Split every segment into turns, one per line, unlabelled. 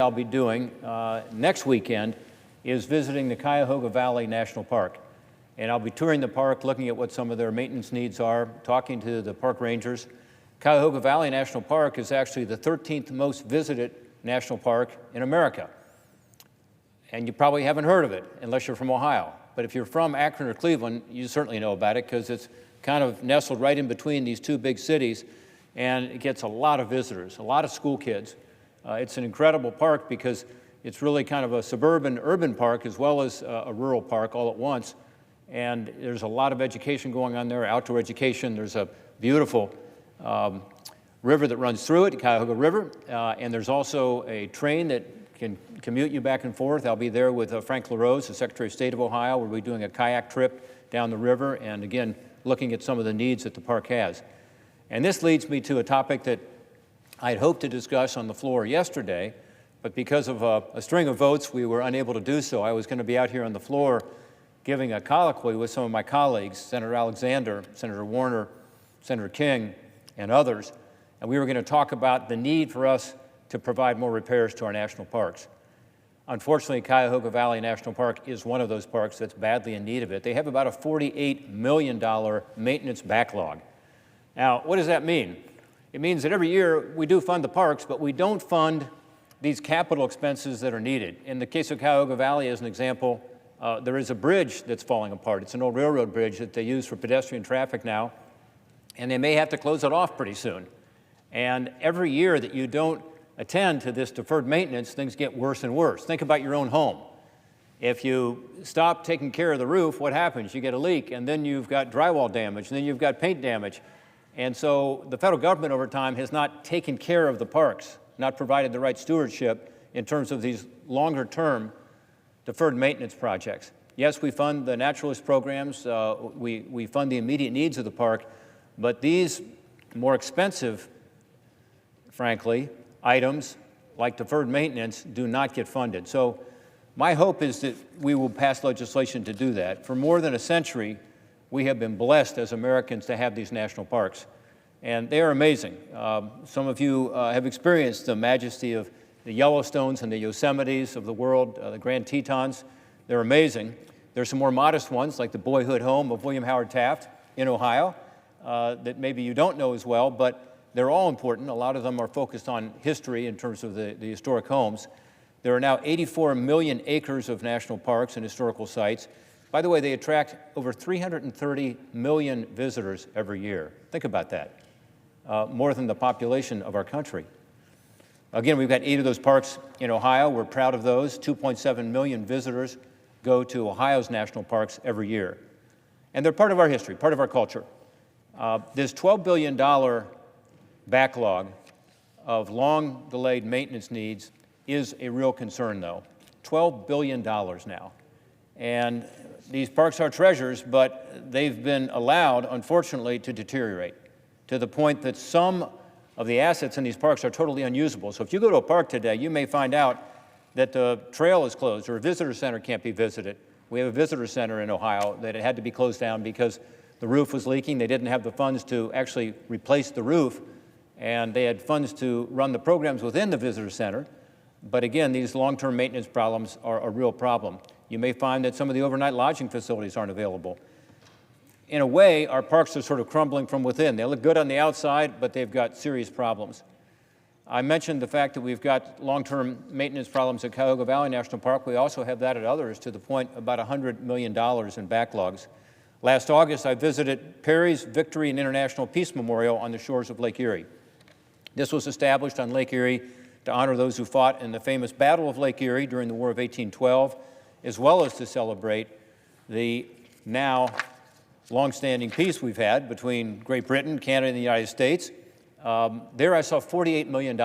I'll be doing next weekend is visiting the Cuyahoga Valley National Park. And I'll be touring the park, looking at what some of their maintenance needs are, talking to the park rangers. Cuyahoga Valley National Park is actually the 13th most visited national park in America. And you probably haven't heard of it unless you're from Ohio. But if you're from Akron or Cleveland, you certainly know about it because it's kind of nestled right in between these two big cities, and it gets a lot of visitors, a lot of school kids. It's an incredible park because it's really kind of a suburban-urban park as well as a rural park all at once. And there's a lot of education going on there, outdoor education. There's a beautiful river that runs through it, the Cuyahoga River. And there's also a train that can commute you back and forth. I'll be there with Frank LaRose, the Secretary of State of Ohio. We'll be doing a kayak trip down the river and, again, looking at some of the needs that the park has. And this leads me to a topic that I'd hoped to discuss on the floor yesterday, but because of a string of votes, we were unable to do so. I was going to be out here on the floor giving a colloquy with some of my colleagues, Senator Alexander, Senator Warner, Senator King, and others, and we were going to talk about the need for us to provide more repairs to our national parks. Unfortunately, Cuyahoga Valley National Park is one of those parks that's badly in need of it. They have about a $48 million maintenance backlog. Now, what does that mean? It means that every year we do fund the parks, but we don't fund these capital expenses that are needed. In the case of Cuyahoga Valley, as an example, there is a bridge that's falling apart. It's an old railroad bridge that they use for pedestrian traffic now, and they may have to close it off pretty soon. And every year that you don't attend to this deferred maintenance, things get worse and worse. Think about your own home. If you stop taking care of the roof, what happens? You get a leak, and then you've got drywall damage, and then you've got paint damage. And so the federal government over time has not taken care of the parks, not provided the right stewardship in terms of these longer-term deferred maintenance projects. Yes, we fund the naturalist programs, we fund the immediate needs of the park, but these more expensive, frankly, items like deferred maintenance do not get funded. So my hope is that we will pass legislation to do that. For more than a century, we have been blessed as Americans to have these national parks, and they are amazing. Some of you have experienced the majesty of the Yellowstones and the Yosemites of the world, the Grand Tetons. They're amazing. There's some more modest ones, like the boyhood home of William Howard Taft in Ohio, that maybe you don't know as well, but they're all important. A lot of them are focused on history in terms of the historic homes. There are now 84 million acres of national parks and historical sites. By the way, they attract over 330 million visitors every year. Think about that. More than the population of our country. Again, we've got 8 of those parks in Ohio. We're proud of those. 2.7 million visitors go to Ohio's national parks every year. And they're part of our history, part of our culture. This $12 billion backlog of long-delayed maintenance needs is a real concern, though. $12 billion now. And these parks are treasures, but they've been allowed, unfortunately, to deteriorate to the point that some of the assets in these parks are totally unusable. So if you go to a park today, you may find out that the trail is closed or a visitor center can't be visited. We have a visitor center in Ohio that it had to be closed down because the roof was leaking. They didn't have the funds to actually replace the roof, and they had funds to run the programs within the visitor center. But again, these long-term maintenance problems are a real problem. You may find that some of the overnight lodging facilities aren't available. In a way, our parks are sort of crumbling from within. They look good on the outside, but they've got serious problems. I mentioned the fact that we've got long-term maintenance problems at Cuyahoga Valley National Park. We also have that at others, to the point about $100 million in backlogs. Last August, I visited Perry's Victory and International Peace Memorial on the shores of Lake Erie. This was established on Lake Erie to honor those who fought in the famous Battle of Lake Erie during the War of 1812, as well as to celebrate the now long-standing peace we've had between Great Britain, Canada, and the United States. There I saw $48 million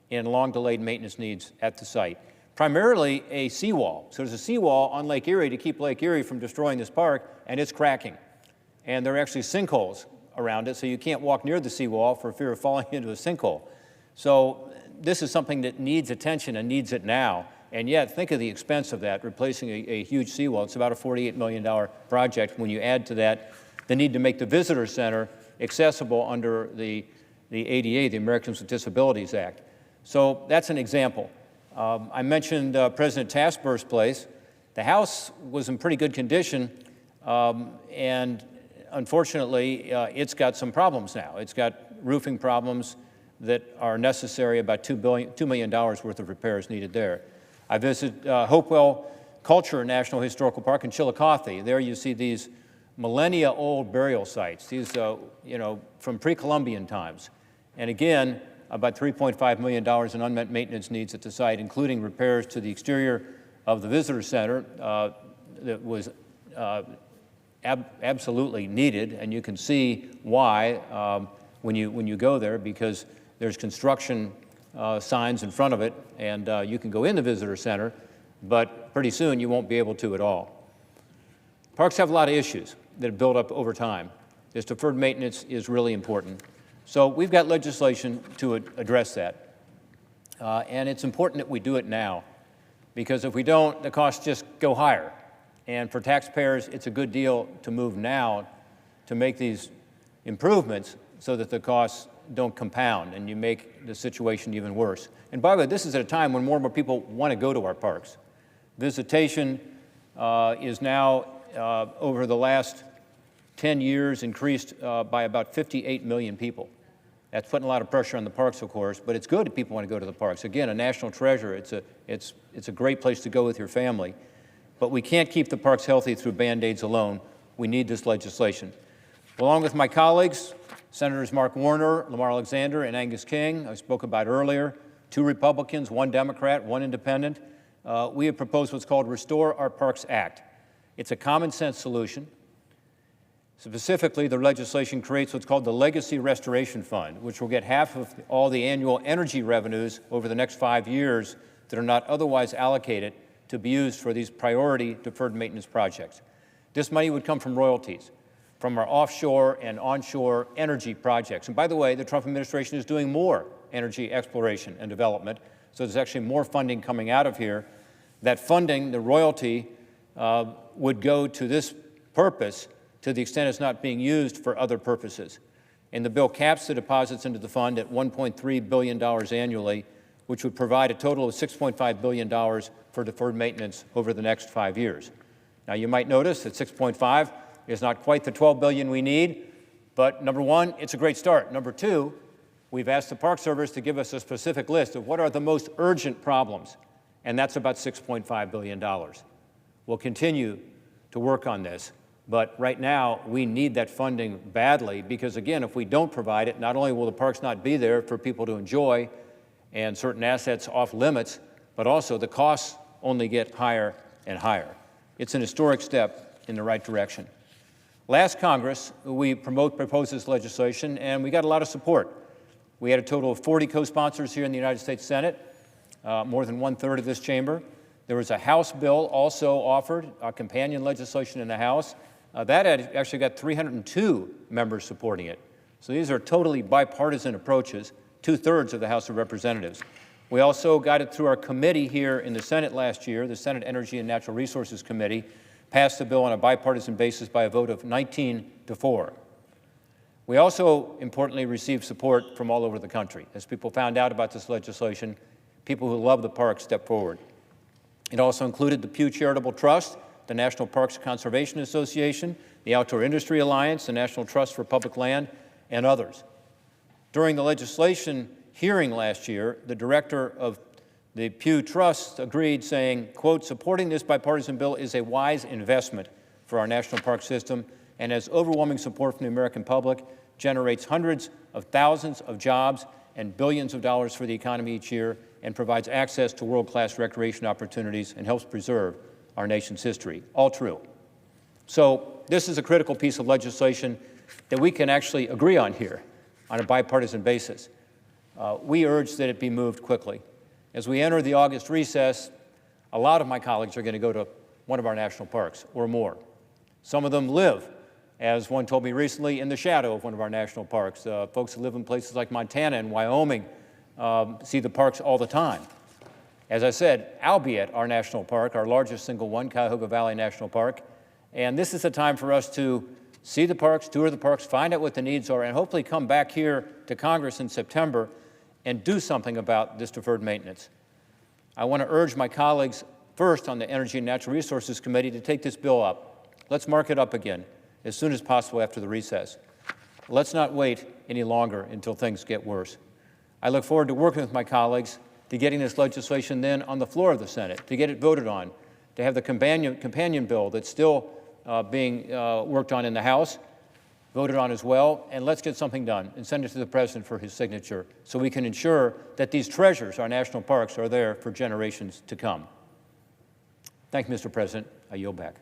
in long-delayed maintenance needs at the site, primarily a seawall. So there's a seawall on Lake Erie to keep Lake Erie from destroying this park, and it's cracking. And there are actually sinkholes around it, so you can't walk near the seawall for fear of falling into a sinkhole. So this is something that needs attention and needs it now. And yet, think of the expense of that, replacing a huge seawall. It's about a $48 million project. When you add to that the need to make the visitor center accessible under the ADA, the Americans with Disabilities Act. So that's an example. I mentioned President Task's place. The house was in pretty good condition, and unfortunately, it's got some problems now. It's got roofing problems that are necessary, about $2 million worth of repairs needed there. I visited Hopewell Culture National Historical Park in Chillicothe. There you see these millennia-old burial sites, these, from pre-Columbian times. And again, about $3.5 million in unmet maintenance needs at the site, including repairs to the exterior of the visitor center that was absolutely needed, and you can see why when you go there, because there's construction signs in front of it, and you can go in the visitor center, but pretty soon you won't be able to at all. Parks have a lot of issues that have built up over time. This deferred maintenance is really important. So we've got legislation to address that. And it's important that we do it now, because if we don't, the costs just go higher. And for taxpayers, it's a good deal to move now to make these improvements so that the costs don't compound and you make the situation even worse. And by the way, this is at a time when more and more people want to go to our parks. Visitation is now, over the last 10 years, increased by about 58 million people. That's putting a lot of pressure on the parks, of course, but it's good if people want to go to the parks. Again, a national treasure. It's a great place to go with your family. But we can't keep the parks healthy through Band-Aids alone. We need this legislation. Along with my colleagues, Senators Mark Warner, Lamar Alexander, and Angus King, I spoke about earlier, 2 Republicans, 1 Democrat, 1 independent, we have proposed what's called Restore Our Parks Act. It's a common sense solution. Specifically, the legislation creates what's called the Legacy Restoration Fund, which will get half of all the annual energy revenues over the next 5 years that are not otherwise allocated to be used for these priority deferred maintenance projects. This money would come from royalties, from our offshore and onshore energy projects. And by the way, the Trump administration is doing more energy exploration and development, so there's actually more funding coming out of here. That funding, the royalty, would go to this purpose to the extent it's not being used for other purposes. And the bill caps the deposits into the fund at $1.3 billion annually, which would provide a total of $6.5 billion for deferred maintenance over the next 5 years. Now, you might notice that 6.5 is not quite the $12 billion we need, but number one, it's a great start. Number two, we've asked the Park Service to give us a specific list of what are the most urgent problems, and that's about $6.5 billion. We'll continue to work on this, but right now, we need that funding badly because, again, if we don't provide it, not only will the parks not be there for people to enjoy and certain assets off limits, but also the costs only get higher and higher. It's an historic step in the right direction. Last Congress, we proposed this legislation, and we got a lot of support. We had a total of 40 co-sponsors here in the United States Senate, more than 1/3 of this chamber. There was a House bill also offered, a companion legislation in the House. That had actually got 302 members supporting it. So these are totally bipartisan approaches, 2/3 of the House of Representatives. We also got it through our committee here in the Senate last year. The Senate Energy and Natural Resources Committee passed the bill on a bipartisan basis by a vote of 19-4. We also, importantly, received support from all over the country. As people found out about this legislation, people who love the park stepped forward. It also included the Pew Charitable Trust, the National Parks Conservation Association, the Outdoor Industry Alliance, the National Trust for Public Land, and others. During the legislation hearing last year, the director of the Pew Trust agreed, saying, quote, "Supporting this bipartisan bill is a wise investment for our national park system and has overwhelming support from the American public, generates hundreds of thousands of jobs and billions of dollars for the economy each year, and provides access to world-class recreation opportunities and helps preserve our nation's history." All true. So this is a critical piece of legislation that we can actually agree on here on a bipartisan basis. We urge that it be moved quickly. As we enter the August recess, a lot of my colleagues are going to go to one of our national parks or more. Some of them live, as one told me recently, in the shadow of one of our national parks. Folks who live in places like Montana and Wyoming see the parks all the time. As I said, I'll be at our national park, our largest single one, Cuyahoga Valley National Park. And this is a time for us to see the parks, tour the parks, find out what the needs are, and hopefully come back here to Congress in September and do something about this deferred maintenance. I want to urge my colleagues first on the Energy and Natural Resources Committee to take this bill up. Let's mark it up again as soon as possible after the recess. Let's not wait any longer until things get worse. I look forward to working with my colleagues to getting this legislation then on the floor of the Senate, to get it voted on, to have the companion bill that's still being worked on in the House voted on as well, and let's get something done and send it to the President for his signature so we can ensure that these treasures, our national parks, are there for generations to come. Thank you, Mr. President. I yield back.